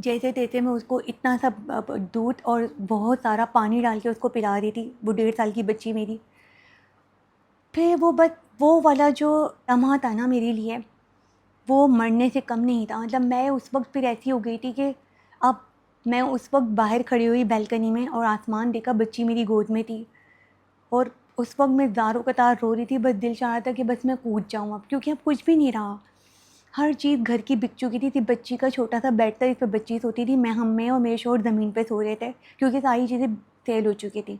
جیسے تیسے میں اس کو اتنا سا دودھ اور بہت سارا پانی ڈال کے اس کو پلا رہی تھی، وہ 1.5 سال کی بچی میری۔ پھر وہ والا جو لمحہ تھا نا میرے لیے، وہ مرنے سے کم نہیں تھا۔ مطلب میں اس وقت پھر ایسی ہو گئی تھی کہ اب میں اس وقت باہر کھڑی ہوئی بیلکنی میں اور آسمان دیکھا، بچی میری گود میں تھی، اور اس وقت میں زاروں قطار رو رہی تھی، بس دل چاہ رہا تھا کہ بس میں کود جاؤں اب، کیونکہ اب کچھ بھی نہیں رہا۔ ہر چیز گھر کی بک چکی تھی۔ بچی کا چھوٹا سا بیڈ تھا، اس پہ بچی سوتی تھی، میں اور میرے شوہر زمین پہ سو رہے تھے، کیونکہ ساری چیزیں سیل ہو چکی تھی،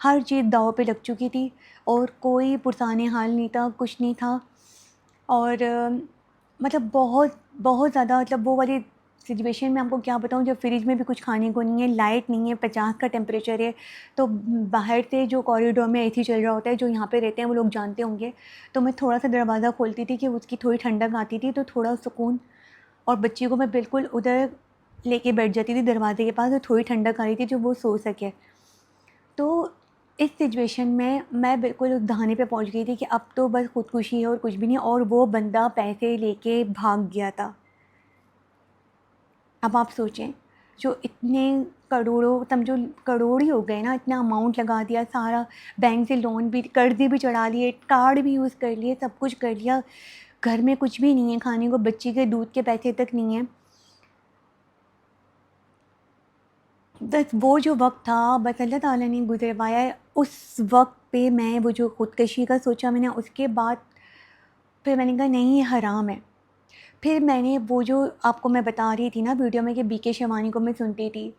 ہر چیز داؤ پہ لگ چکی تھی، اور کوئی پرسان حال نہیں تھا، کچھ نہیں تھا۔ اور مطلب بہت بہت زیادہ، مطلب وہ والی سچویشن میں آپ کو کیا بتاؤں، جب فریج میں بھی کچھ کھانے کو نہیں ہے، لائٹ نہیں ہے، 50 کا ٹیمپریچر ہے، تو باہر سے جو کوریڈور میں اے سی چل رہا ہوتا ہے، جو یہاں پہ رہتے ہیں وہ لوگ جانتے ہوں گے، تو میں تھوڑا سا دروازہ کھولتی تھی کہ اس کی تھوڑی ٹھنڈک آتی تھی تو تھوڑا سکون، اور بچی کو میں بالکل ادھر لے کے بیٹھ جاتی تھی دروازے کے پاس، اور تھوڑی ٹھنڈک آ رہی تھی جو وہ سو سکے۔ تو اس سچویشن میں بالکل اس دہانے پہ پہنچ گئی تھی کہ اب تو بس خودکشی ہے اور کچھ بھی نہیں، اور وہ بندہ پیسے لے کے بھاگ گیا تھا۔ اب آپ سوچیں، جو اتنے کروڑوں، سمجھو کروڑ ہی ہو گئے نا، اتنا اماؤنٹ لگا دیا سارا، بینک سے لون بھی، قرضے بھی چڑھا لیے، کارڈ بھی یوز کر لیے، سب کچھ کر لیا، گھر میں کچھ بھی نہیں ہے کھانے کو، بچی کے دودھ کے پیسے تک نہیں ہیں۔ بس وہ جو وقت تھا، بس اللہ تعالیٰ نے گزروایا ہے۔ اس وقت پہ میں وہ جو خودکشی کا سوچا میں نے، اس کے بعد پھر میں نے کہا نہیں، یہ حرام ہے۔ پھر میں نے وہ جو آپ کو میں بتا رہی تھی نا ویڈیو میں کہ بی کے شیوانی کو میں سنتی تھی،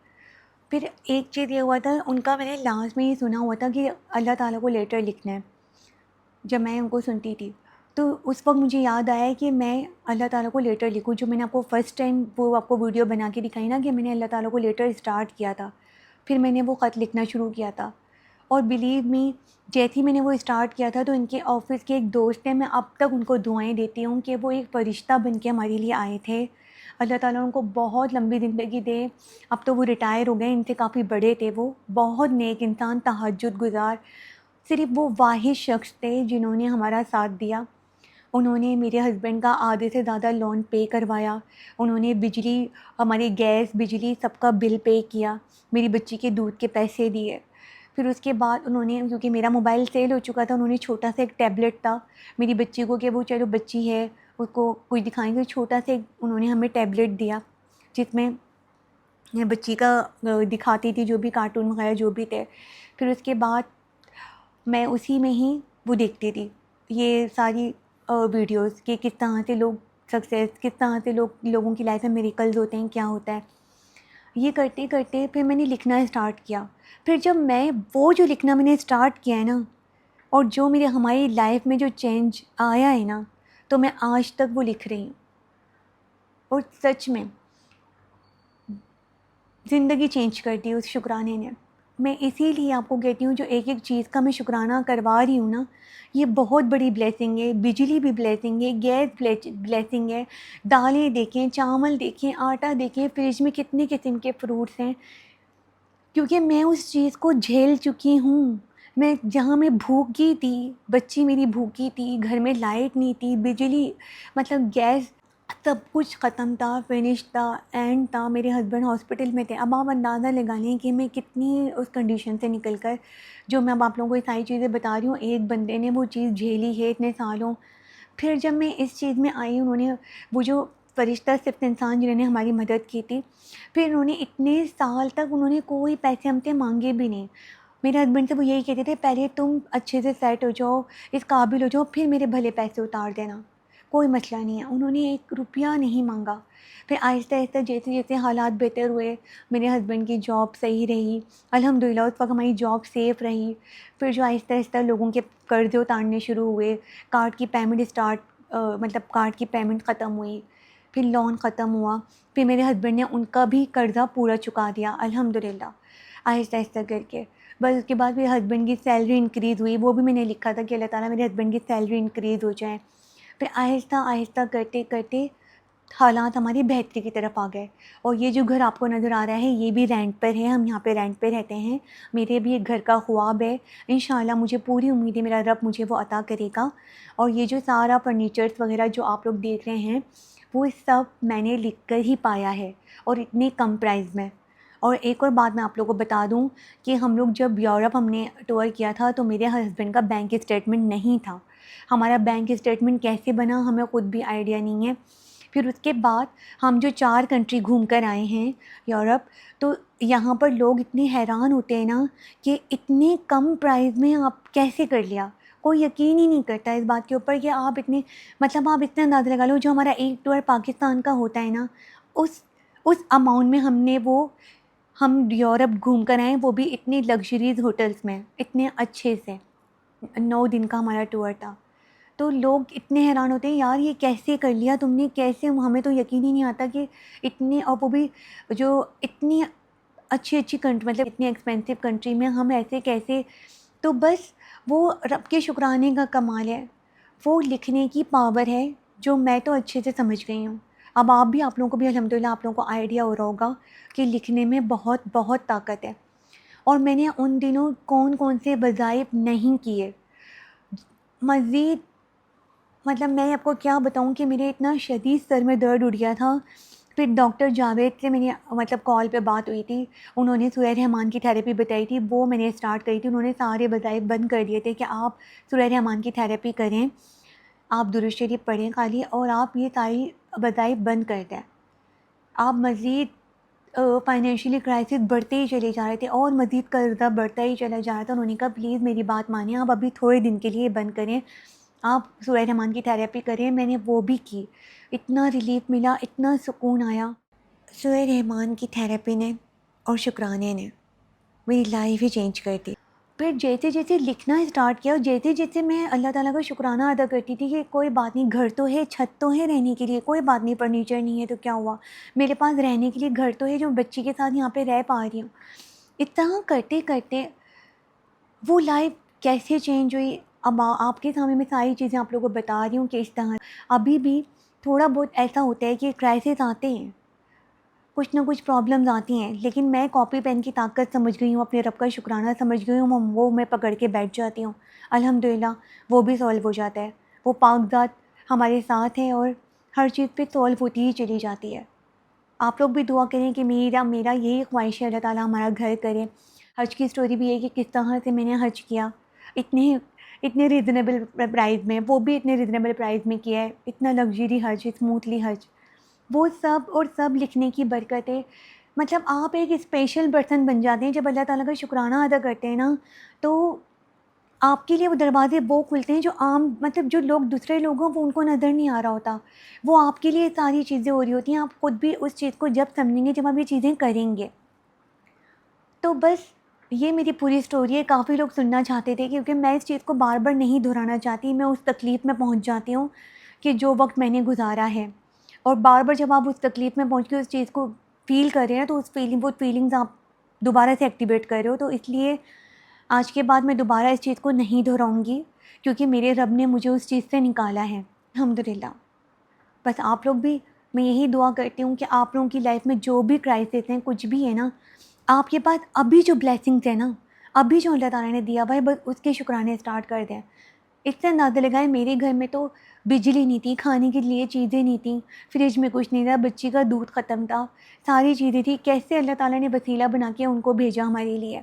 پھر ایک چیز یہ ہوا تھا، ان کا میں نے لاسٹ میں یہ سنا ہوا تھا کہ اللہ تعالیٰ کو لیٹر لکھنا ہے، جب میں ان کو سنتی تھی تو اس وقت مجھے یاد آیا کہ میں اللہ تعالیٰ کو لیٹر لکھوں، جو میں نے آپ کو فرسٹ ٹائم وہ آپ کو ویڈیو بنا کے دکھائی نا کہ میں نے اللہ تعالیٰ کو لیٹر اسٹارٹ کیا تھا، پھر میں نے وہ خط لکھنا شروع کیا تھا، اور بلیو می جیسے ہی میں نے وہ اسٹارٹ کیا تھا تو ان کے آفس کے ایک دوست ہیں، میں اب تک ان کو دعائیں دیتی ہوں کہ وہ ایک فرشتہ بن کے ہمارے لیے آئے تھے، اللہ تعالیٰ ان کو بہت لمبی زندگی دے۔ اب تو وہ ریٹائر ہو گئے، ان سے کافی بڑے تھے، وہ بہت نیک انسان، تہجد گزار، صرف وہ واحد شخص تھے جنہوں نے ہمارا ساتھ دیا۔ انہوں نے میرے ہسبینڈ کا آدھے سے زیادہ لون پے کروایا، انہوں نے بجلی، ہماری گیس بجلی سب کا بل پے کیا، میری بچی کے دودھ کے پیسے دیے۔ پھر اس کے بعد انہوں نے، کیونکہ میرا موبائل سیل ہو چکا تھا، انہوں نے چھوٹا سا ایک ٹیبلٹ تھا میری بچی کو، کہ وہ چلو بچی ہے اس کو کچھ دکھائیں گے، چھوٹا سا انہوں نے ہمیں ٹیبلٹ دیا جس میں بچی کا دکھاتی تھی جو بھی کارٹون وغیرہ جو بھی تھے۔ پھر اس کے بعد میں اسی میں ہی وہ دیکھتی تھی یہ ساری ویڈیوز کہ کس طرح سے لوگ سکسیس، کس طرح سے لوگوں کی لائف میں میریکلز ہوتے ہیں، کیا ہوتا ہے۔ یہ کرتے کرتے پھر میں نے لکھنا اسٹارٹ کیا۔ پھر جب میں وہ جو لکھنا میں نے اسٹارٹ کیا ہے نا، اور جو میرے ہماری لائف میں جو چینج آیا ہے نا، تو میں آج تک وہ لکھ رہی ہوں، اور سچ میں زندگی چینج کر دی اس شکرانے نے۔ میں اسی لیے آپ کو کہتی ہوں، جو ایک ایک چیز کا میں شکرانہ کروا رہی ہوں نا، یہ بہت بڑی بلیسنگ ہے۔ بجلی بھی بلیسنگ ہے، گیس بلیسنگ ہے، دالیں دیکھیں، چاول دیکھیں، آٹا دیکھیں، فریج میں کتنے قسم کے فروٹس ہیں، کیونکہ میں اس چیز کو جھیل چکی ہوں۔ میں جہاں میں بھوکی تھی، بچی میری بھوکی تھی، گھر میں لائٹ نہیں تھی، بجلی مطلب گیس، سب کچھ ختم تھا، فنش تھا، اینڈ تھا، میرے ہسبینڈ ہاسپٹل میں تھے۔ اب آپ اندازہ لگا لیں کہ میں کتنی اس کنڈیشن سے نکل کر، جو میں اب آپ لوگوں کو یہ ساری چیزیں بتا رہی ہوں، ایک بندے نے وہ چیز جھیلی ہے اتنے سالوں۔ پھر جب میں اس چیز میں آئی، انہوں نے وہ جو فرشتہ صرف انسان جنہوں نے ہماری مدد کی تھی، پھر انہوں نے اتنے سال تک انہوں نے کوئی پیسے ہم سے مانگے بھی نہیں۔ میرے ہسبینڈ سے وہ یہی کہتے تھے، پہلے تم اچھے سے سیٹ ہو جاؤ، اس قابل ہو جاؤ، پھر میرے بھلے پیسے اتار دینا، کوئی مسئلہ نہیں ہے۔ انہوں نے 1 روپیہ نہیں مانگا۔ پھر آہستہ آہستہ جیسے جیسے حالات بہتر ہوئے، میرے ہسبینڈ کی جاب صحیح رہی، الحمدللہ اس وقت ہماری جاب سیف رہی۔ پھر جو آہستہ آہستہ لوگوں کے قرضے اتارنے شروع ہوئے، کارڈ کی پیمنٹ مطلب کارڈ کی پیمنٹ ختم ہوئی، پھر لون ختم ہوا، پھر میرے ہسبینڈ نے ان کا بھی قرضہ پورا چکا دیا الحمدللہ، آہستہ آہستہ کر کے۔ بس اس کے بعد میرے ہسبینڈ کی سیلری انکریز ہوئی، وہ بھی میں نے لکھا تھا کہ اللہ تعالیٰ میرے ہسبینڈ کی سیلری انکریز ہو جائے۔ پھر آہستہ آہستہ کرتے کرتے حالات ہماری بہتری کی طرف آ گئے، اور یہ جو گھر آپ کو نظر آ رہا ہے یہ بھی رینٹ پر ہے، ہم یہاں پہ رینٹ پہ رہتے ہیں۔ میرے بھی ایک گھر کا خواب ہے، انشاءاللہ مجھے پوری امید ہے میرا رب مجھے وہ عطا کرے گا۔ اور یہ جو سارا فرنیچرز وغیرہ جو آپ لوگ دیکھ رہے ہیں، وہ سب میں نے لکھ کر ہی پایا ہے، اور اتنے کم پرائز میں۔ اور ایک اور بات میں آپ لوگوں کو بتا دوں کہ ہم لوگ جب یورپ ہم نے ٹور کیا تھا تو میرے ہسبینڈ کا بینک اسٹیٹمنٹ نہیں تھا۔ ہمارا بینک اسٹیٹمنٹ کیسے بنا ہمیں خود بھی آئیڈیا نہیں ہے۔ پھر اس کے بعد ہم جو 4 کنٹری گھوم کر آئے ہیں یورپ، تو یہاں پر لوگ اتنے حیران ہوتے ہیں نا کہ اتنے کم پرائز میں آپ کیسے کر لیا۔ کوئی یقین ہی نہیں کرتا اس بات کے اوپر کہ آپ اتنے، مطلب آپ اتنا اندازہ لگا لو جو ہمارا ایک ٹور پاکستان کا ہوتا ہے نا، اس اماؤنٹ میں ہم یورپ گھوم کر آئے، وہ بھی اتنی لگژریز ہوٹلس میں، اتنے اچھے سے۔ 9 دن کا ہمارا ٹور تھا۔ تو لوگ اتنے حیران ہوتے ہیں، یار یہ کیسے کر لیا تم نے، کیسے؟ ہمیں تو یقین ہی نہیں آتا کہ اتنے، اور وہ بھی جو اتنی اچھی کنٹری، مطلب اتنی ایکسپینسو کنٹری میں ہم ایسے کیسے؟ تو بس وہ رب کے شکرانے کا کمال ہے، وہ لکھنے کی پاور ہے جو میں تو اچھے سے سمجھ گئی ہوں۔ اب آپ لوگوں کو بھی الحمدللہ آپ لوگوں کو آئیڈیا ہو رہا ہوگا کہ لکھنے میں بہت بہت طاقت ہے۔ اور میں نے ان دنوں کون سے وظائف نہیں کیے، مزید مطلب میں آپ کو کیا بتاؤں کہ میرے اتنا شدید سر میں درد اٹھ گیا تھا۔ پھر ڈاکٹر جاوید سے میں نے مطلب کال پہ بات ہوئی تھی، انہوں نے سورہ رحمان کی تھیراپی بتائی تھی، وہ میں نے اسٹارٹ کری تھی۔ انہوں نے سارے وظائف بند کر دیے تھے کہ آپ سورہ رحمان کی تھیراپی کریں، آپ درود شریف پڑھیں خالی، اور آپ یہ ساری وظائف بند کر دیں۔ آپ مزید فائنینشلی کرائسس بڑھتے ہی چلے جا رہے تھے، اور مزید قرضہ بڑھتا ہی چلا جا رہا تھا۔ انہوں نے کہا پلیز میری بات مانیں، آپ ابھی تھوڑے دن کے لیے بند کریں، آپ سورہ رحمان کی تھیراپی کریں۔ میں نے وہ بھی کی، اتنا ریلیف ملا، اتنا سکون آیا۔ سورہ رحمان کی تھیراپی نے اور شکرانے نے میری لائف ہی چینج کر دی۔ پھر جیسے جیسے لکھنا اسٹارٹ کیا، اور جیسے جیسے میں اللہ تعالیٰ کا شکرانہ ادا کرتی تھی کہ کوئی بات نہیں، گھر تو ہے، چھت تو ہے رہنے کے لیے، کوئی بات نہیں، فرنیچر نہیں ہے تو کیا ہوا، میرے پاس رہنے کے لیے گھر تو ہے جو بچی کے ساتھ یہاں پہ رہ پا رہی ہوں۔ اتنا کرتے کرتے وہ لائف کیسے چینج ہوئی، اب آپ کے سامنے میں ساری چیزیں آپ لوگوں کو بتا رہی ہوں کہ اس طرح ابھی بھی تھوڑا بہت ایسا ہوتا ہے کہ کرائسس آتے ہیں، کچھ نہ کچھ پرابلمز آتی ہیں، لیکن میں کاپی پین کی طاقت سمجھ گئی ہوں، اپنے رب کا شکرانہ سمجھ گئی ہوں، وہ میں پکڑ کے بیٹھ جاتی ہوں، الحمدللہ وہ بھی سولو ہو جاتا ہے۔ وہ پاک ذات ہمارے ساتھ ہے اور ہر چیز پہ سولو ہوتی ہی چلی جاتی ہے۔ آپ لوگ بھی دعا کریں کہ میرا یہی خواہش ہے، اللہ تعالیٰ ہمارا گھر کرے۔ حج کی سٹوری بھی ہے کہ کس طرح سے میں نے حج کیا، اتنے ریزنیبل پرائز میں، وہ بھی اتنے ریزنیبل پرائز میں کیا ہے، اتنا لگژری حج، اسموتھلی حج، وہ سب اور سب لکھنے کی برکت ہے۔ مطلب آپ ایک اسپیشل پرسن بن جاتے ہیں جب اللہ تعالیٰ کا شکرانہ ادا کرتے ہیں نا، تو آپ کے لیے وہ دروازے وہ کھلتے ہیں جو مطلب جو لوگ دوسرے لوگ ہوں وہ ان کو نظر نہیں آ رہا ہوتا، وہ آپ کے لیے ساری چیزیں ہو رہی ہوتی ہیں۔ آپ خود بھی اس چیز کو جب سمجھیں گے جب آپ یہ چیزیں کریں گے۔ تو بس یہ میری پوری سٹوری ہے۔ کافی لوگ سننا چاہتے تھے کیونکہ میں اس چیز کو بار بار نہیں دہرانا چاہتی، میں اس تکلیف میں پہنچ جاتی ہوں کہ جو وقت میں نے گزارا ہے، اور بار بار جب آپ اس تکلیف میں پہنچ کے اس چیز کو فیل کر رہے ہیں تو وہ فیلنگز آپ دوبارہ سے ایکٹیویٹ کر رہے ہو، تو اس لیے آج کے بعد میں دوبارہ اس چیز کو نہیں دہراؤں گی، کیونکہ میرے رب نے مجھے اس چیز سے نکالا ہے الحمدللہ۔ بس آپ لوگ بھی، میں یہی دعا کرتی ہوں کہ آپ لوگوں کی لائف میں جو بھی کرائسس ہیں، کچھ بھی ہے نا، آپ کے پاس ابھی جو بلیسنگز ہیں نا، ابھی جو اللہ تعالیٰ نے دیا ہوا ہے، بس اس کے شکرانے اسٹارٹ کر دیں۔ اس سے اندازہ لگائے میرے گھر میں تو بجلی نہیں تھی، کھانے کے لیے چیزیں نہیں تھیں، فریج میں کچھ نہیں تھا، بچی کا دودھ ختم تھا، ساری چیزیں تھی، کیسے اللہ تعالیٰ نے وسیلہ بنا کے ان کو بھیجا ہمارے لیے۔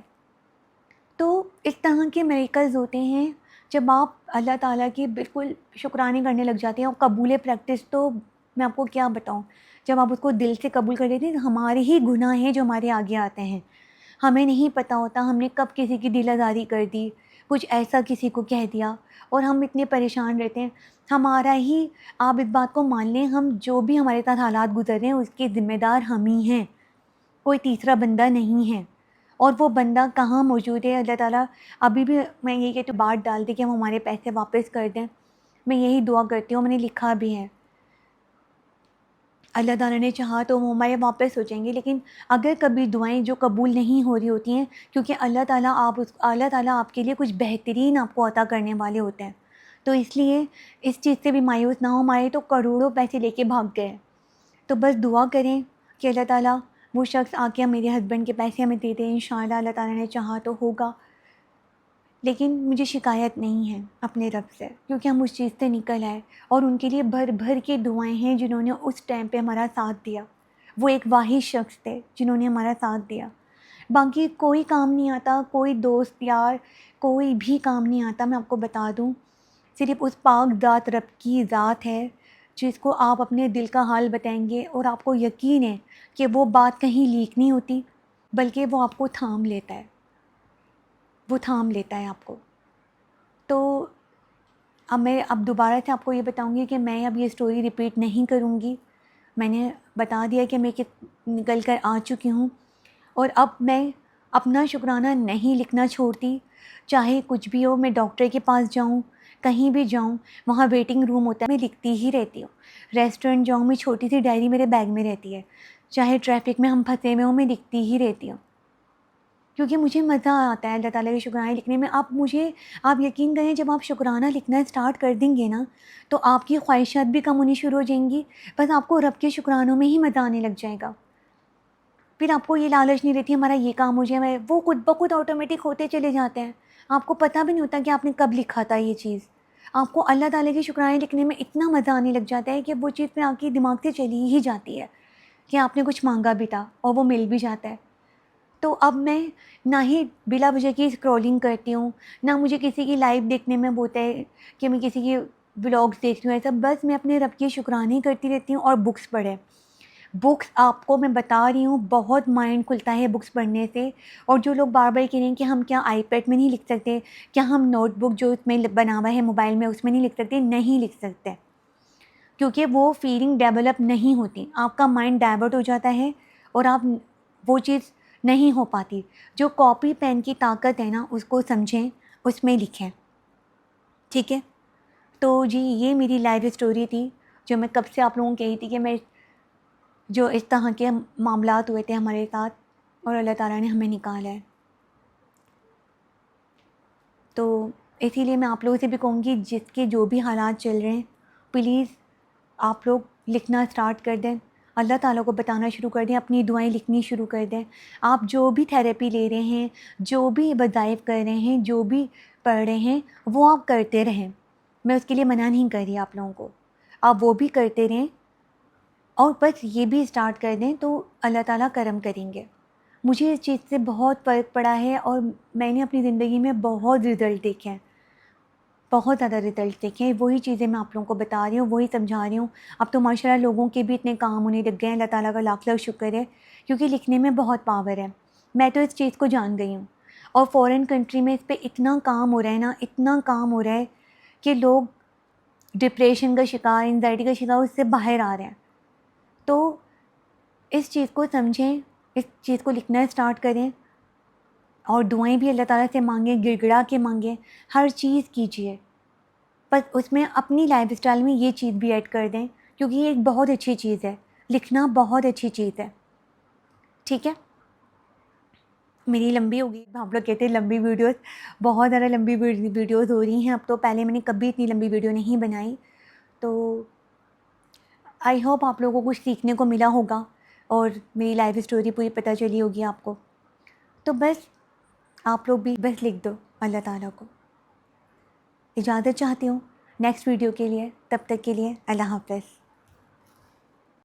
تو اس طرح کے میریکلز ہوتے ہیں جب آپ اللہ تعالیٰ کی بالکل شکرانے کرنے لگ جاتے ہیں، اور قبول پریکٹس تو میں آپ کو کیا بتاؤں، جب آپ اس کو دل سے قبول کر لیتے ہیں تو ہمارے ہی گناہ ہیں جو ہمارے آگے آتے ہیں، ہمیں نہیں پتہ ہوتا ہم نے کب کسی کی دل آزاری کر دی، کچھ ایسا کسی کو کہہ دیا، اور ہم اتنے پریشان رہتے ہیں۔ ہمارا ہی، آپ اس بات کو مان لیں، ہم جو بھی ہمارے ساتھ حالات گزر رہے ہیں اس کے ذمہ دار ہم ہی ہیں، کوئی تیسرا بندہ نہیں ہے۔ اور وہ بندہ کہاں موجود ہے، اللہ تعالیٰ ابھی بھی، میں یہ کہتی ہوں بات ڈال دیں کہ ہم ہمارے پیسے واپس کر دیں، میں یہی دعا کرتی ہوں، میں نے لکھا بھی ہے، اللہ تعالیٰ نے چاہا تو وہ ہمارے واپس ہو جائیں گے۔ لیکن اگر کبھی دعائیں جو قبول نہیں ہو رہی ہوتی ہیں، کیونکہ اللہ تعالیٰ آپ کے لیے کچھ بہترین آپ کو عطا کرنے والے ہوتے ہیں، تو اس لیے اس چیز سے بھی مایوس نہ ہو، ہمارے تو کروڑوں پیسے لے کے بھاگ گئے۔ تو بس دعا کریں کہ اللہ تعالیٰ وہ شخص آ کے میرے ہسبینڈ کے پیسے ہمیں دے دیں، انشاءاللہ اللہ تعالیٰ نے چاہا تو ہوگا۔ لیکن مجھے شکایت نہیں ہے اپنے رب سے، کیونکہ ہم اس چیز سے نکل آئے، اور ان کے لیے بھر بھر کے دعائیں ہیں جنہوں نے اس ٹائم پہ ہمارا ساتھ دیا۔ وہ ایک واحد شخص تھے جنہوں نے ہمارا ساتھ دیا۔ باقی کوئی کام نہیں آتا، کوئی دوست یار کوئی بھی کام نہیں آتا، میں آپ کو بتا دوں، صرف اس پاک ذات رب کی ذات ہے جس کو آپ اپنے دل کا حال بتائیں گے اور آپ کو یقین ہے کہ وہ بات کہیں لیک نہیں ہوتی، بلکہ وہ آپ کو تھام لیتا ہے، وہ تھام لیتا ہے آپ کو۔ تو اب میں دوبارہ سے آپ کو یہ بتاؤں گی کہ میں اب یہ سٹوری ریپیٹ نہیں کروں گی۔ میں نے بتا دیا کہ میں نکل کر آ چکی ہوں، اور اب میں اپنا شکرانہ نہیں لکھنا چھوڑتی، چاہے کچھ بھی ہو۔ میں ڈاکٹر کے پاس جاؤں، کہیں بھی جاؤں، وہاں ویٹنگ روم ہوتا ہے، میں لکھتی ہی رہتی ہوں۔ ریسٹورنٹ جاؤں، میں چھوٹی سی ڈائری میرے بیگ میں رہتی ہے، چاہے ٹریفک میں ہم پھنسے ہوئے ہوں، میں لکھتی ہی رہتی ہوں، کیونکہ مجھے مزہ آتا ہے اللہ تعالیٰ کے شکرانے لکھنے میں۔ آپ یقین کریں، جب آپ شکرانہ لکھنا اسٹارٹ کر دیں گے نا، تو آپ کی خواہشات بھی کم ہونی شروع ہو جائیں گی، بس آپ کو رب کے شکرانوں میں ہی مزہ آنے لگ جائے گا۔ پھر آپ کو یہ لالچ نہیں رہتی ہمارا یہ کام ہو جائے، وہ خود بخود آٹومیٹک ہوتے چلے جاتے ہیں، آپ کو پتہ بھی نہیں ہوتا کہ آپ نے کب لکھا تھا یہ چیز۔ آپ کو اللہ تعالیٰ کے شکرانے لکھنے میں اتنا مزہ آنے لگ جاتا ہے کہ وہ چیز پھر آپ کی دماغ سے چلی ہی جاتی ہے کہ آپ نے کچھ مانگا بھی تھا اور وہ مل بھی جاتا ہے۔ تو اب میں نہ ہی بلا وجہ کی اسکرولنگ کرتی ہوں، نہ مجھے کسی کی لائف دیکھنے میں ہوتا ہے کہ میں کسی کی ولاگس دیکھتی ہوں، ایسا بس میں اپنے رب کے شکرانے کرتی رہتی ہوں اور بکس پڑھیں۔ بکس آپ کو میں بتا رہی ہوں بہت مائنڈ کھلتا ہے بکس پڑھنے سے۔ اور جو لوگ بار بار کہہ رہے ہیں کہ ہم کیا آئی پیڈ میں نہیں لکھ سکتے، کیا ہم نوٹ بک جو اس میں بنا ہوا ہے موبائل میں اس میں نہیں لکھ سکتے، نہیں لکھ سکتے، کیونکہ وہ فیلنگ ڈیولپ نہیں ہوتی، آپ کا مائنڈ ڈائیورٹ ہو جاتا ہے اور آپ وہ چیز نہیں ہو پاتی۔ جو کاپی پین کی طاقت ہے نا، اس کو سمجھیں، اس میں لکھیں، ٹھیک ہے؟ تو جی یہ میری لائف اسٹوری تھی جو میں کب سے آپ لوگوں کو کہی تھی کہ میں جو اس طرح کے معاملات ہوئے تھے ہمارے ساتھ اور اللہ تعالیٰ نے ہمیں نکالا ہے۔ تو اسی لیے میں آپ لوگوں سے بھی کہوں گی، جس کے جو بھی حالات چل رہے ہیں، پلیز آپ لوگ لکھنا سٹارٹ کر دیں، اللہ تعالیٰ کو بتانا شروع کر دیں، اپنی دعائیں لکھنی شروع کر دیں۔ آپ جو بھی تھیراپی لے رہے ہیں، جو بھی وظائف کر رہے ہیں، جو بھی پڑھ رہے ہیں، وہ آپ کرتے رہیں، میں اس کے لیے منع نہیں کر رہی آپ لوگوں کو، آپ وہ بھی کرتے رہیں، اور بس یہ بھی اسٹارٹ کر دیں تو اللہ تعالیٰ کرم کریں گے۔ مجھے اس چیز سے بہت فرق پڑا ہے اور میں نے اپنی زندگی میں بہت رزلٹ دیکھے ہیں، بہت زیادہ رزلٹ دیکھے ہیں۔ وہی چیزیں میں آپ لوگوں کو بتا رہی ہوں، وہی سمجھا رہی ہوں۔ اب تو ماشاءاللہ لوگوں کے بھی اتنے کام ہونے لگ گئے ہیں، اللہ تعالیٰ کا لاکھ لاکھ شکر ہے، کیونکہ لکھنے میں بہت پاور ہے۔ میں تو اس چیز کو جان گئی ہوں، اور فورن کنٹری میں اس پہ اتنا کام ہو رہا ہے نا، اتنا کام ہو رہا ہے کہ لوگ ڈپریشن کا شکار، انزائٹی کا شکار، اس سے باہر آ رہے ہیں۔ تو اس چیز کو سمجھیں، اس چیز کو لکھنا اسٹارٹ کریں، اور دعائیں بھی اللہ تعالیٰ سے مانگیں، گڑ گڑا کے مانگیں، ہر چیز کیجیے، بس اس میں اپنی لائف اسٹائل میں یہ چیز بھی ایڈ کر دیں، کیونکہ یہ ایک بہت اچھی چیز ہے، لکھنا بہت اچھی چیز ہے، ٹھیک ہے؟ میری لمبی ہوگی، آپ لوگ کہتے ہیں لمبی ویڈیوز، بہت زیادہ لمبی ویڈیوز ہو رہی ہیں اب تو، پہلے میں نے کبھی اتنی لمبی ویڈیو نہیں بنائی۔ تو آئی ہوپ آپ لوگوں کو کچھ سیکھنے کو ملا ہوگا اور میری لائف اسٹوری پوری پتہ چلی ہوگی آپ کو۔ تو بس آپ لوگ بھی بس لکھ دو اللہ تعالیٰ کو۔ اجازت چاہتی ہوں نیکسٹ ویڈیو کے لیے، تب تک کے لیے اللہ حافظ۔